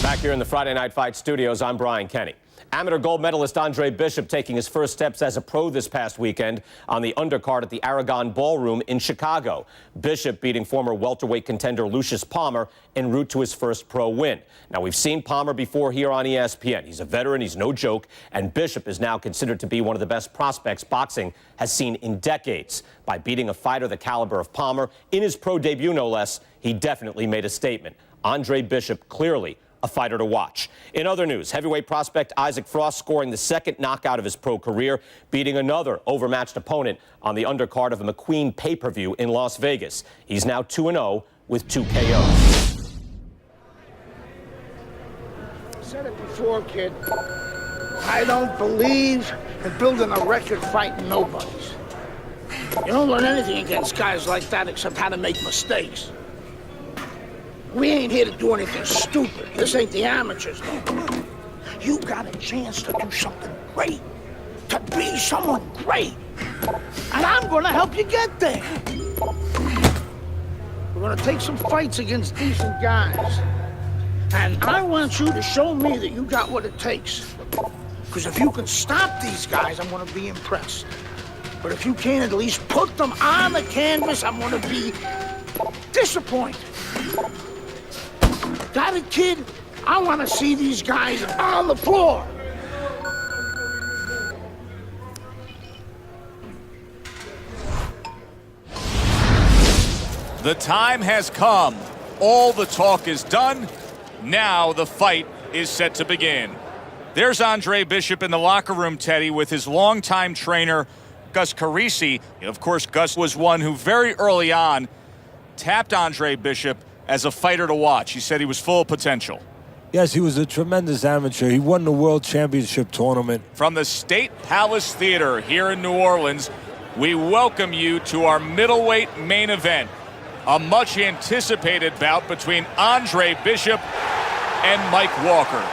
Back here in the Friday Night Fight studios, I'm Brian Kenny. Amateur gold medalist Andre Bishop taking his first steps as a pro this past weekend on the undercard at the Aragon Ballroom in Chicago. Bishop beating former welterweight contender Lucius Palmer en route to his first pro win. Now, we've seen Palmer before here on ESPN. He's a veteran, he's no joke, and Bishop is now considered to be one of the best prospects boxing has seen in decades. By beating a fighter the caliber of Palmer in his pro debut, no less, he definitely made a statement. Andre Bishop clearly a fighter to watch. In other news, heavyweight prospect Isaac Frost scoring the second knockout of his pro career, beating another overmatched opponent on the undercard of a McQueen pay-per-view in Las Vegas. He's now 2-0 with 2 KOs. I said it before, kid. I don't believe in building a record fighting nobodies. You don't learn anything against guys like that except how to make mistakes. We ain't here to do anything stupid. This ain't the amateurs, though. You got a chance to do something great, to be someone great. And I'm gonna help you get there. We're gonna take some fights against decent guys. And I want you to show me that you got what it takes. Because if you can stop these guys, I'm gonna be impressed. But if you can't at least put them on the canvas, I'm gonna be disappointed. Got it, kid? I want to see these guys on the floor. The time has come. All the talk is done. Now the fight is set to begin. There's Andre Bishop in the locker room, Teddy, with his longtime trainer, Gus Carisi. Of course, Gus was one who very early on tapped Andre Bishop as a fighter to watch. He said he was full of potential. Yes, he was a tremendous amateur. He won the World Championship tournament. From the State Palace Theater here in New Orleans, we welcome you to our middleweight main event. A much anticipated bout between Andre Bishop and Mike Walker.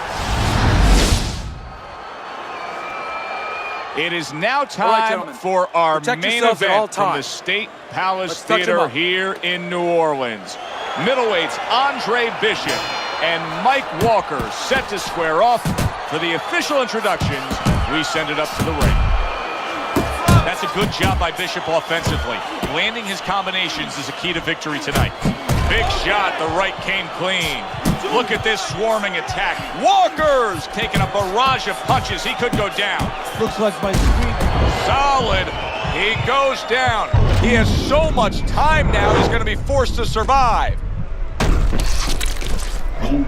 It is now time for our main event from the State Palace Theater here in New Orleans. Middleweights Andre Bishop and Mike Walker set to square off. For the official introductions, we send it up to the ring. That's a good job by Bishop offensively. Landing his combinations is a key to victory tonight. Big shot, the right came clean. Look at this swarming attack. Walker's taking a barrage of punches. He could go down. Looks like my screen. Solid. He goes down. He has so much time now, he's going to be forced to survive. 1, 2,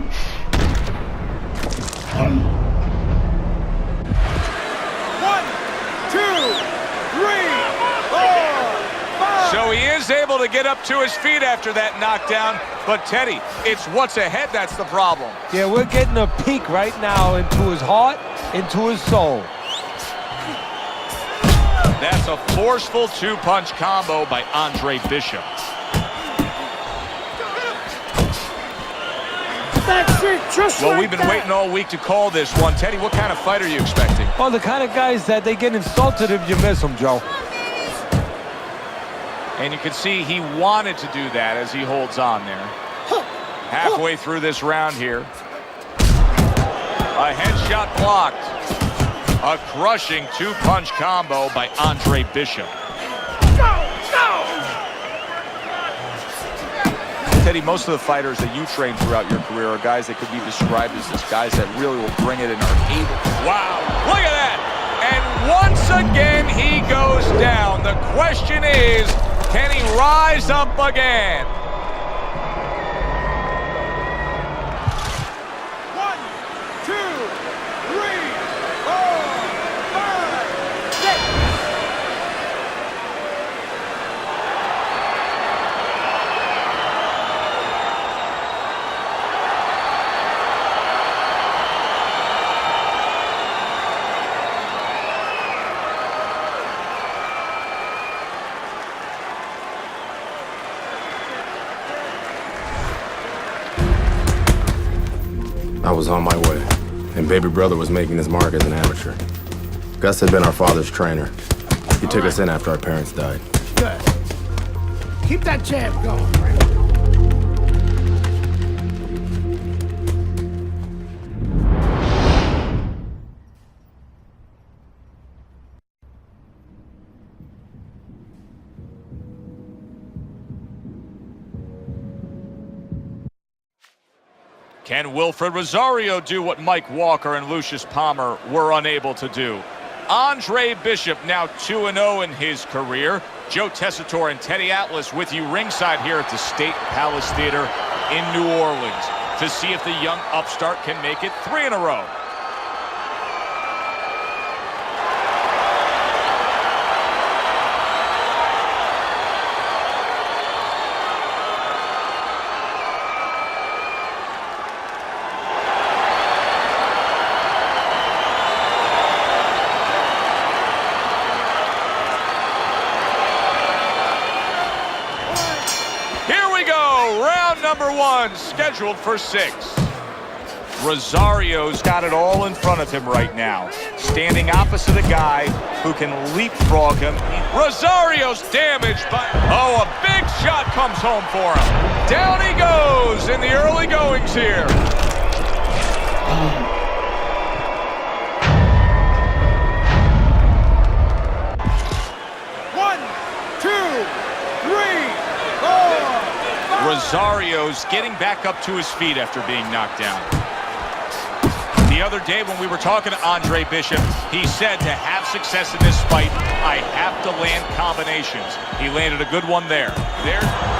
3, 4, 5. So he is able to get up to his feet after that knockdown. But Teddy, it's what's ahead that's the problem. Yeah, we're getting a peek right now into his heart, into his soul. That's a forceful two-punch combo by Andre Bishop. That's it, just Well, like we've been that. waiting all week to call this one. Teddy, what kind of fight are you expecting? Well, the kind of guys that they get insulted if you miss them, Joe. And you can see he wanted to do that as he holds on there. Halfway through this round here. A headshot blocked. A crushing two-punch combo by Andre Bishop. Teddy, most of the fighters that you train throughout your career are guys that could be described as just guys that really will bring it and are able. Wow, look at that! And once again, he goes down. The question is, can he rise up again? 1, 2, 3, 4, 5, 6. I was on my way, and baby brother was making his mark as an amateur. Gus had been our father's trainer. He took us in after our parents died. Good. Keep that jab going, Frank. Can Wilfred Rosario do what Mike Walker and Lucius Palmer were unable to do? Andre Bishop now 2-0 in his career. Joe Tessitore and Teddy Atlas with you ringside here at the State Palace Theater in New Orleans to see if the young upstart can make it 3 in a row. Number 1, scheduled for 6. Rosario's got it all in front of him right now, standing opposite a guy who can leapfrog him. Rosario's damaged by... Oh, a big shot comes home for him. Down he goes in the early goings here. Rosario's getting back up to his feet after being knocked down. The other day when we were talking to Andre Bishop, he said to have success in this fight, I have to land combinations. He landed a good one there.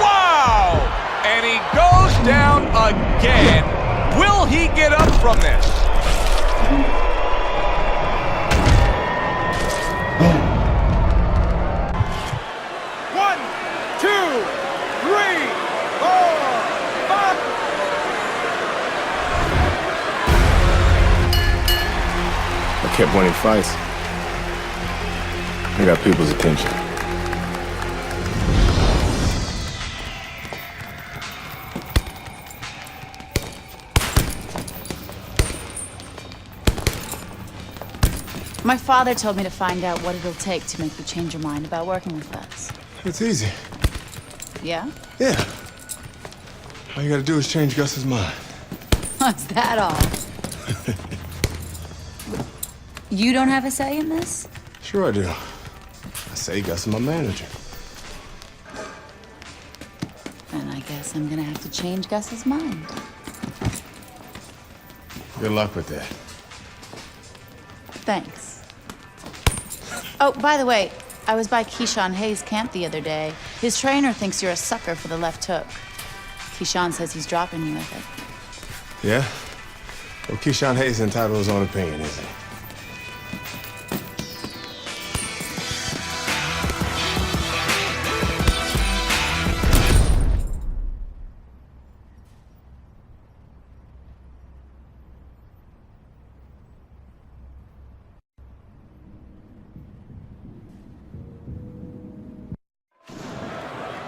Wow! And he goes down again. Will he get up from this? Kept winning fights. I got people's attention. My father told me to find out what it'll take to make you change your mind about working with us. It's easy. Yeah? Yeah. All you gotta do is change Gus's mind. What's that all? You don't have a say in this? Sure I do. I say Gus is my manager. And I guess I'm gonna have to change Gus's mind. Good luck with that. Thanks. Oh, by the way, I was by Keyshawn Hayes' camp the other day. His trainer thinks you're a sucker for the left hook. Keyshawn says he's dropping you with it. Yeah? Well, Keyshawn Hayes is entitled to his own opinion, isn't he?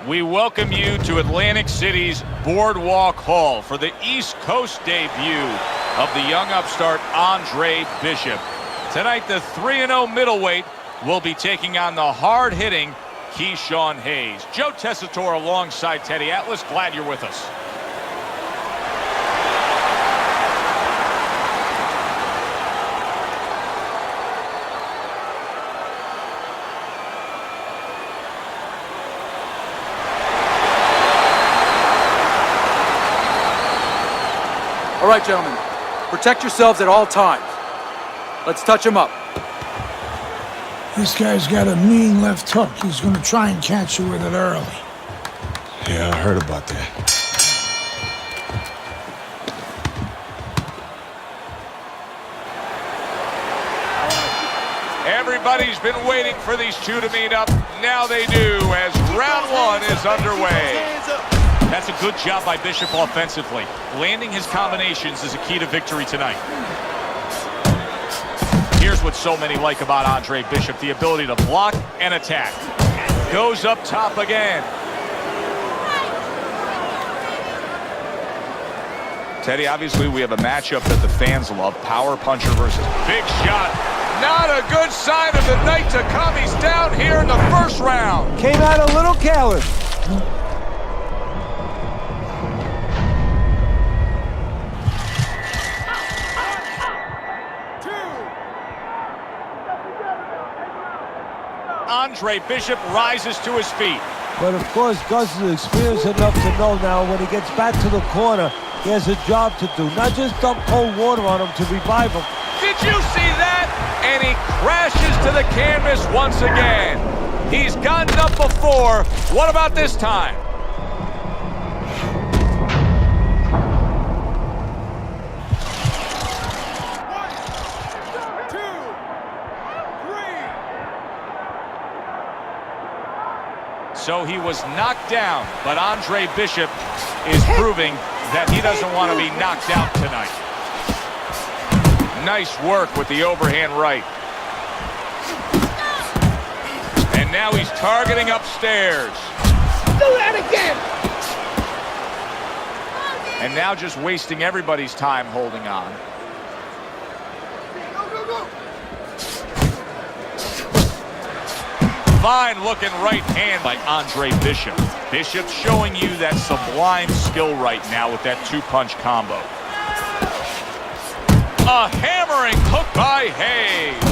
We welcome you to Atlantic City's Boardwalk Hall for the East Coast debut of the young upstart Andre Bishop. Tonight, the 3-0 middleweight will be taking on the hard-hitting Keyshawn Hayes. Joe Tessitore alongside Teddy Atlas. Glad you're with us. All right, gentlemen, protect yourselves at all times. Let's touch him up. This guy's got a mean left hook. He's gonna try and catch you with it early. Yeah, I heard about that. Everybody's been waiting for these two to meet up. Now they do as round 1 is underway. That's a good job by Bishop offensively. Landing his combinations is a key to victory tonight. Here's what so many like about Andre Bishop, the ability to block and attack. Goes up top again. Teddy, obviously we have a matchup that the fans love. Power puncher versus big shot. Not a good sign of the night to come. He's down here in the first round. Came out a little careless. Andre Bishop rises to his feet. But of course, Gus is experienced enough to know now when he gets back to the corner, he has a job to do. Not just dump cold water on him to revive him. Did you see that? And he crashes to the canvas once again. He's gotten up before. What about this time? So he was knocked down, but Andre Bishop is proving that he doesn't want to be knocked out tonight. Nice work with the overhand right. And now he's targeting upstairs. Do that again! And now just wasting everybody's time holding on. Fine looking right hand by Andre Bishop. Bishop's showing you that sublime skill right now with that two-punch combo. A hammering hook by Hayes.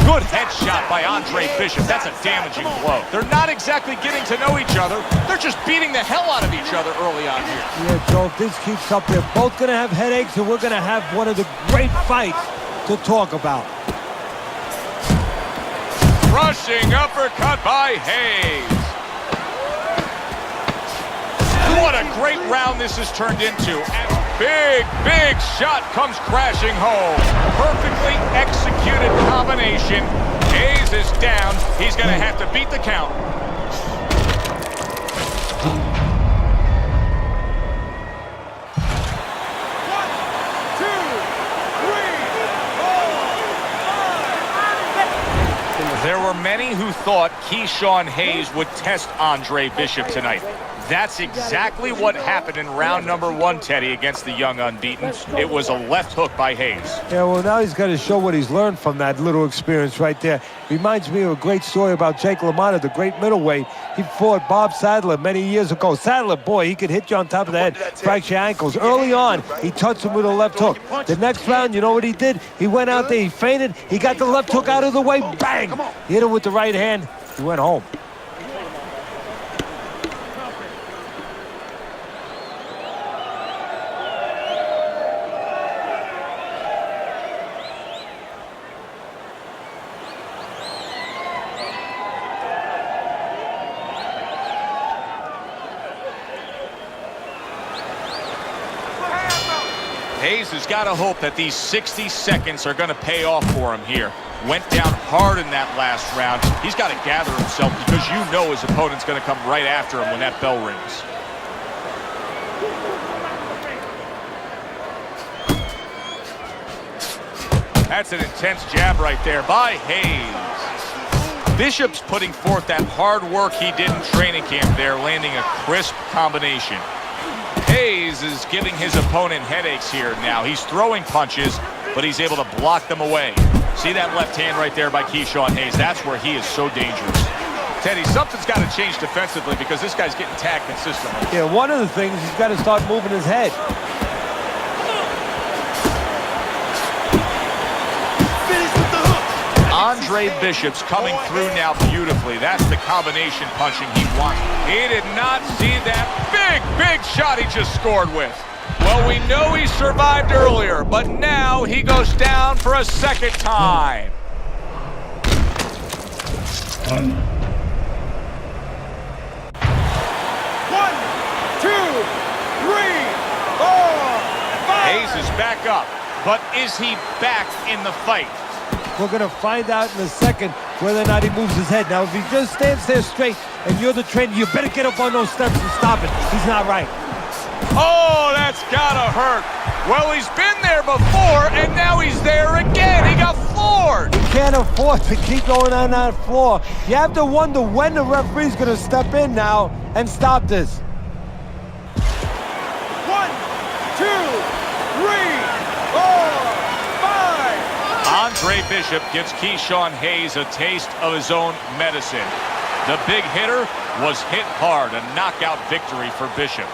Good headshot by Andre Bishop. That's a damaging blow. They're not exactly getting to know each other. They're just beating the hell out of each other early on here. Yeah, Joe, if this keeps up, they're both going to have headaches, and we're going to have one of the great fights to talk about. Rushing uppercut by Hayes. What a great round this has turned into. And big shot comes crashing home. Perfectly executed combination. Hayes is down. He's going to have to beat the count. There were many who thought Keyshawn Hayes would test Andre Bishop tonight. That's exactly what happened in round number 1, Teddy, against the young unbeaten. It was a left hook by Hayes. Yeah, well, now he's got to show what he's learned from that little experience right there. Reminds me of a great story about Jake LaMotta, the great middleweight. He fought Bob Sadler many years ago. Sadler, boy, he could hit you on top of the head, fracture your ankles. Early on, he touched him with a left hook. The next round, you know what he did? He went out there, he feinted, he got the left hook out of the way, bang! He hit him with the right hand, he went home. Hayes has got to hope that these 60 seconds are going to pay off for him here. Went down hard in that last round. He's got to gather himself because you know his opponent's going to come right after him when that bell rings. That's an intense jab right there by Hayes. Bishop's putting forth that hard work he did in training camp there, landing a crisp combination. Hayes is giving his opponent headaches here now. He's throwing punches, but he's able to block them away. See that left hand right there by Keyshawn Hayes? That's where he is so dangerous. Teddy, something's got to change defensively because this guy's getting tagged consistently. Yeah, one of the things, he's got to start moving his head. Andre Bishop's coming through now beautifully. That's the combination punching he wants. He did not see that big shot he just scored with. Well, we know he survived earlier, but now he goes down for a second time. One, two, three, four, five. Hayes is back up, but is he back in the fight? We're going to find out in a second whether or not he moves his head. Now, if he just stands there straight and you're the trainer, you better get up on those steps and stop it. He's not right. Oh, that's gotta hurt. Well, he's been there before, and now he's there again. He got floored. You can't afford to keep going on that floor. You have to wonder when the referee's going to step in now and stop this. 1, 2, 3, 4. Andre Bishop gives Keyshawn Hayes a taste of his own medicine. The big hitter was hit hard, a knockout victory for Bishop.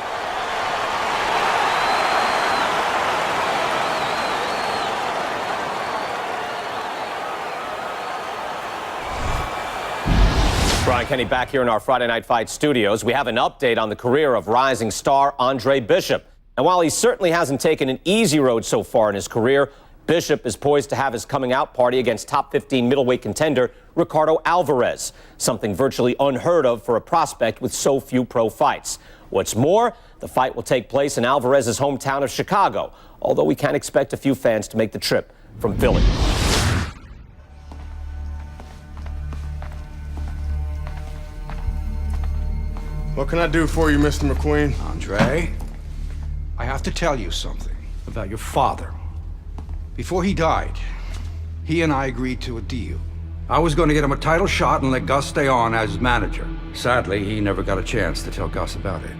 Brian Kenny back here in our Friday Night Fight studios. We have an update on the career of rising star Andre Bishop. And while he certainly hasn't taken an easy road so far in his career, Bishop is poised to have his coming out party against top 15 middleweight contender Ricardo Alvarez, something virtually unheard of for a prospect with so few pro fights. What's more, the fight will take place in Alvarez's hometown of Chicago, although we can expect a few fans to make the trip from Philly. What can I do for you, Mr. McQueen? Andre, I have to tell you something about your father. Before he died, he and I agreed to a deal. I was going to get him a title shot and let Gus stay on as manager. Sadly, he never got a chance to tell Gus about it.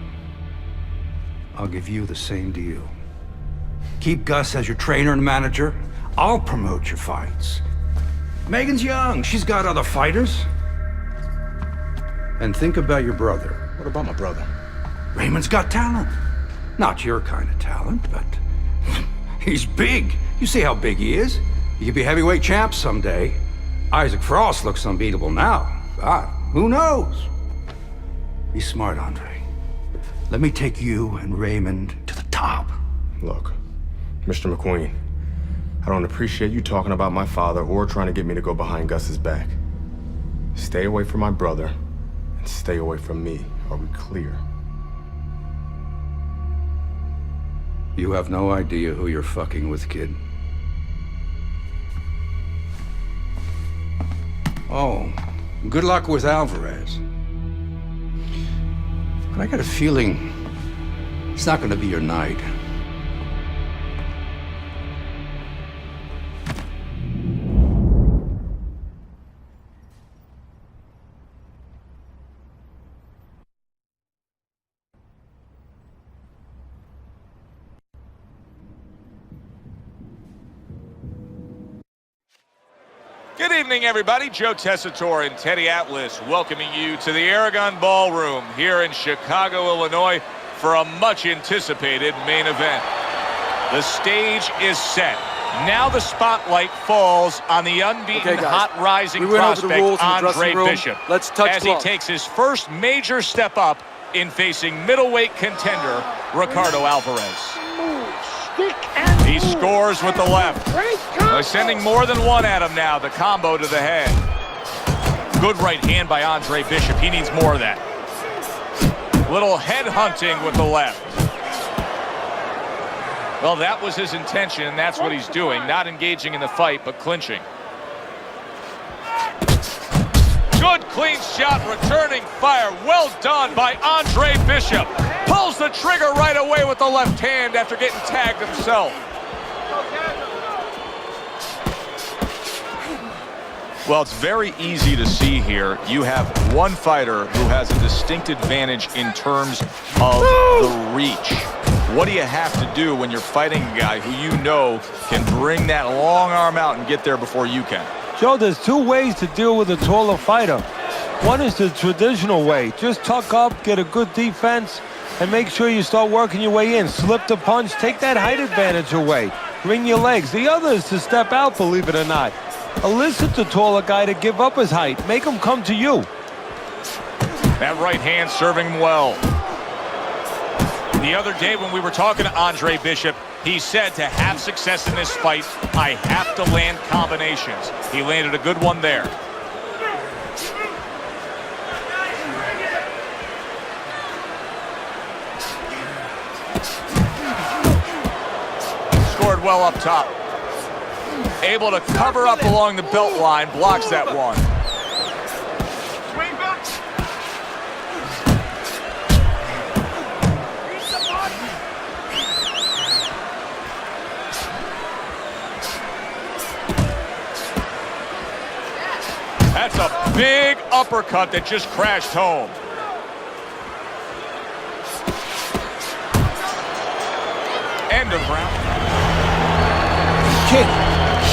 I'll give you the same deal. Keep Gus as your trainer and manager. I'll promote your fights. Megan's young. She's got other fighters. And think about your brother. What about my brother? Raymond's got talent. Not your kind of talent, but he's big. You see how big he is. He could be heavyweight champ someday. Isaac Frost looks unbeatable now. God, who knows? Be smart, Andre. Let me take you and Raymond to the top. Look, Mr. McQueen, I don't appreciate you talking about my father or trying to get me to go behind Gus's back. Stay away from my brother and stay away from me. Are we clear? You have no idea who you're fucking with, kid. Oh, good luck with Alvarez. But I got a feeling it's not gonna be your night. Good evening, everybody. Joe Tessitore and Teddy Atlas welcoming you to the Aragon Ballroom here in Chicago, Illinois for a much-anticipated main event. The stage is set. Now the spotlight falls on the unbeaten, hot rising prospect Andre Bishop. Let's touch as he takes his first major step up in facing middleweight contender Ricardo Alvarez. He scores with the left. By sending more than one at him now, the combo to the head. Good right hand by Andre Bishop. He needs more of that. Little head hunting with the left. Well, that was his intention, and that's what he's doing. Not engaging in the fight, but clinching. Good clean shot, returning fire. Well done by Andre Bishop. Pulls the trigger right away with the left hand after getting tagged himself. Well, it's very easy to see here. You have one fighter who has a distinct advantage in terms of the reach. What do you have to do when you're fighting a guy who you know can bring that long arm out and get there before you can? Joe, there's two ways to deal with a taller fighter. One is the traditional way. Just tuck up, get a good defense, and make sure you start working your way in. Slip the punch, take that height advantage away. Bring your legs. The other is to step out, believe it or not. Elicit the taller guy to give up his height. Make him come to you. That right hand serving him well. The other day when we were talking to Andre Bishop, he said to have success in this fight, I have to land combinations. He landed a good one there. Scored well up top. Able to cover up along the belt line, blocks that one. That's a big uppercut that just crashed home. End of round. Kid,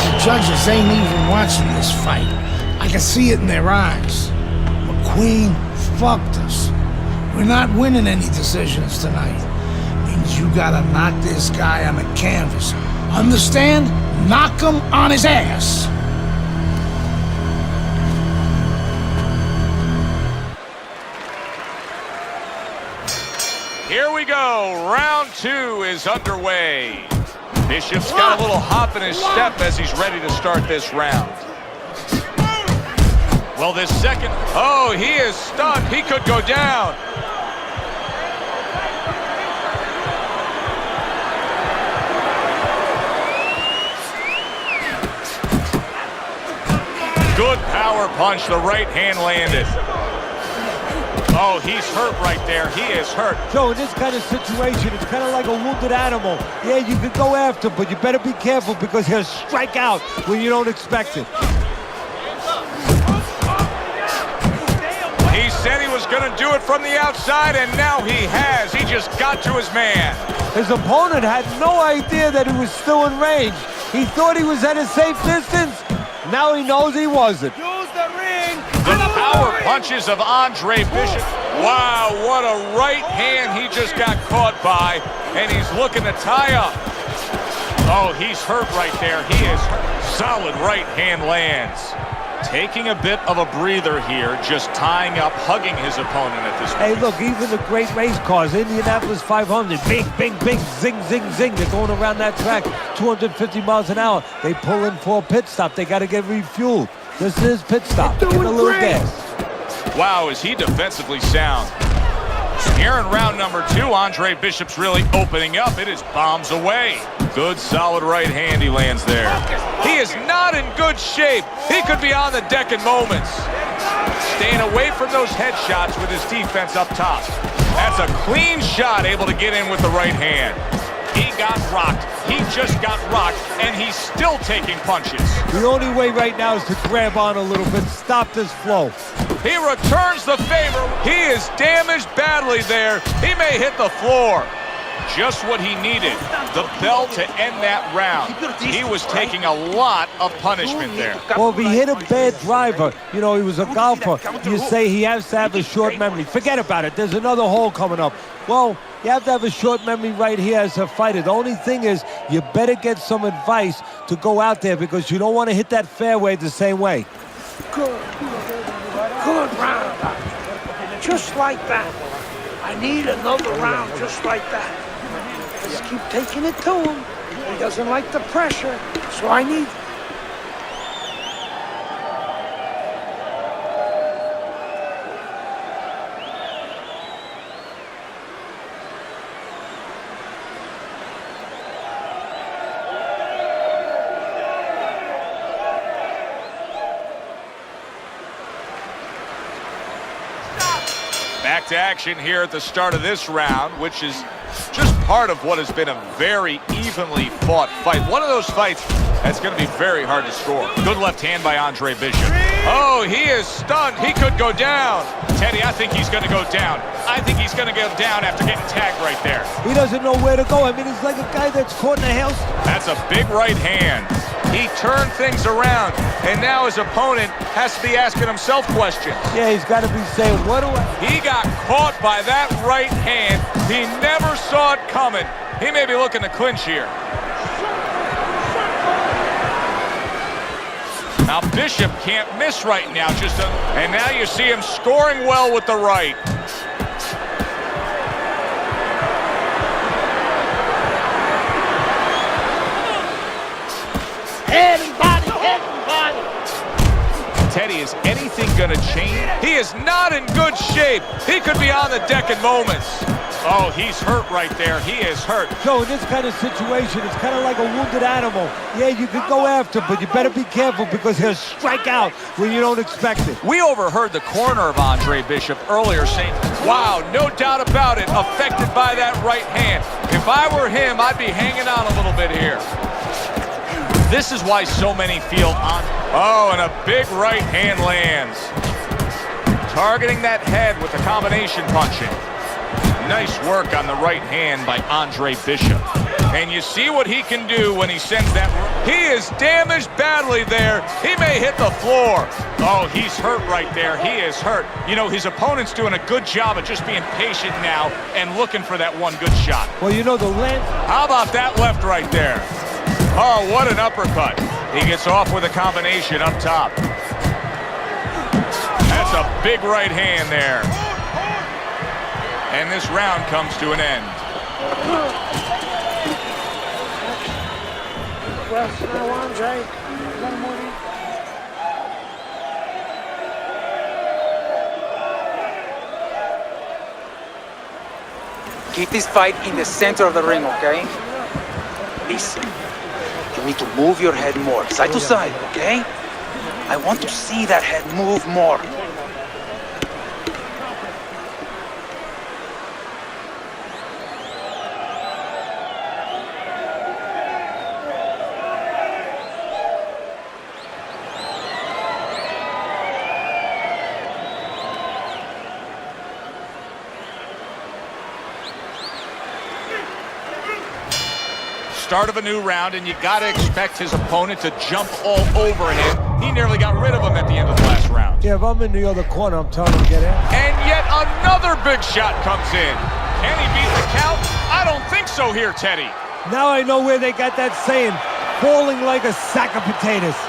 The judges ain't even watching this fight. I can see it in their eyes. McQueen fucked us. We're not winning any decisions tonight. Means you gotta knock this guy on the canvas. Understand? Knock him on his ass. Here we go. Round 2 is underway. Bishop's got a little hop in his step as he's ready to start this round. Well, this second, oh, he is stunned. He could go down. Good power punch. The right hand landed. Oh, he's hurt right there. He is hurt. Joe, in this kind of situation, it's kind of like a wounded animal. Yeah, you can go after him, but you better be careful because he'll strike out when you don't expect it. He said he was going to do it from the outside, and now he has. He just got to his man. His opponent had no idea that he was still in range. He thought he was at a safe distance. Now he knows he wasn't. Use the ring. The power punches of Andre Bishop. Wow, what a right hand he just got caught by, and he's looking to tie up. Oh, he's hurt right there. He is hurt. Solid right hand lands. Taking a bit of a breather here, just tying up, hugging his opponent at this point. Hey, look, even the great race cars, Indianapolis 500, bing, bing, bing, zing, zing, zing. They're going around that track 250 miles an hour. They pull in for a pit stop. They got to get refueled. This is pit stop. Give a little gas. Wow, is he defensively sound. Here in round number 2, Andre Bishop's really opening up. It is bombs away. Good, solid right hand he lands there. He is not in good shape. He could be on the deck in moments. Staying away from those headshots with his defense up top. That's a clean shot, able to get in with the right hand. He got rocked. He just got rocked, and he's still taking punches. The only way right now is to grab on a little bit, stop this flow. He returns the favor. He is damaged badly there. He may hit the floor. Just what he needed, the bell to end that round. He was taking a lot of punishment there. Well, if he hit a bad driver, you know, he was a golfer, you say he has to have a short memory. Forget about it. There's another hole coming up. Well, you have to have a short memory right here as a fighter. The only thing is you better get some advice to go out there because you don't want to hit that fairway the same way. Good round. Just like that. I need another round just like that. Just keep taking it to him. He doesn't like the pressure, so I need... Back to action here at the start of this round, which is just part of what has been a very evenly fought fight. One of those fights that's going to be very hard to score. Good left hand by Andre Bishop. Oh, he is stunned. He could go down. Teddy, I think he's going to go down. I think he's going to go down after getting tagged right there. He doesn't know where to go. I mean, it's like a guy that's caught in a hailstorm. That's a big right hand. He turned things around, and now his opponent has to be asking himself questions. Yeah, he's got to be saying, what do I... He got caught by that right hand. He never saw it coming. He may be looking to clinch here. Now Bishop can't miss right now, and now you see him scoring well with the right. Head and body, head and body. Teddy, is anything going to change? He is not in good shape. He could be on the deck in moments. Oh, he's hurt right there. He is hurt. So in this kind of situation, it's kind of like a wounded animal. Yeah, you can go after, but you better be careful because he'll strike out when you don't expect it. We overheard the corner of Andre Bishop earlier saying, wow, no doubt about it, affected by that right hand. If I were him, I'd be hanging on a little bit here. This is why so many feel on. Oh, and a big right hand lands. Targeting that head with the combination punching. Nice work on the right hand by Andre Bishop. And you see what he can do when he sends that. He is damaged badly there. He may hit the floor. Oh, he's hurt right there. He is hurt. You know, his opponent's doing a good job of just being patient now and looking for that one good shot. Well, you know, the length. How about that left right there? Oh, what an uppercut. He gets off with a combination up top. That's a big right hand there. And this round comes to an end. Rest now, Andre. Keep this fight in the center of the ring, okay? Listen, you need to move your head more, side to side, okay? I want to see that head move more. Start of a new round, and you got to expect his opponent to jump all over him. He nearly got rid of him at the end of the last round. Yeah, if I'm in the other corner, I'm telling him to get in. And yet another big shot comes in. Can he beat the count? I don't think so here, Teddy. Now I know where they got that saying, falling like a sack of potatoes.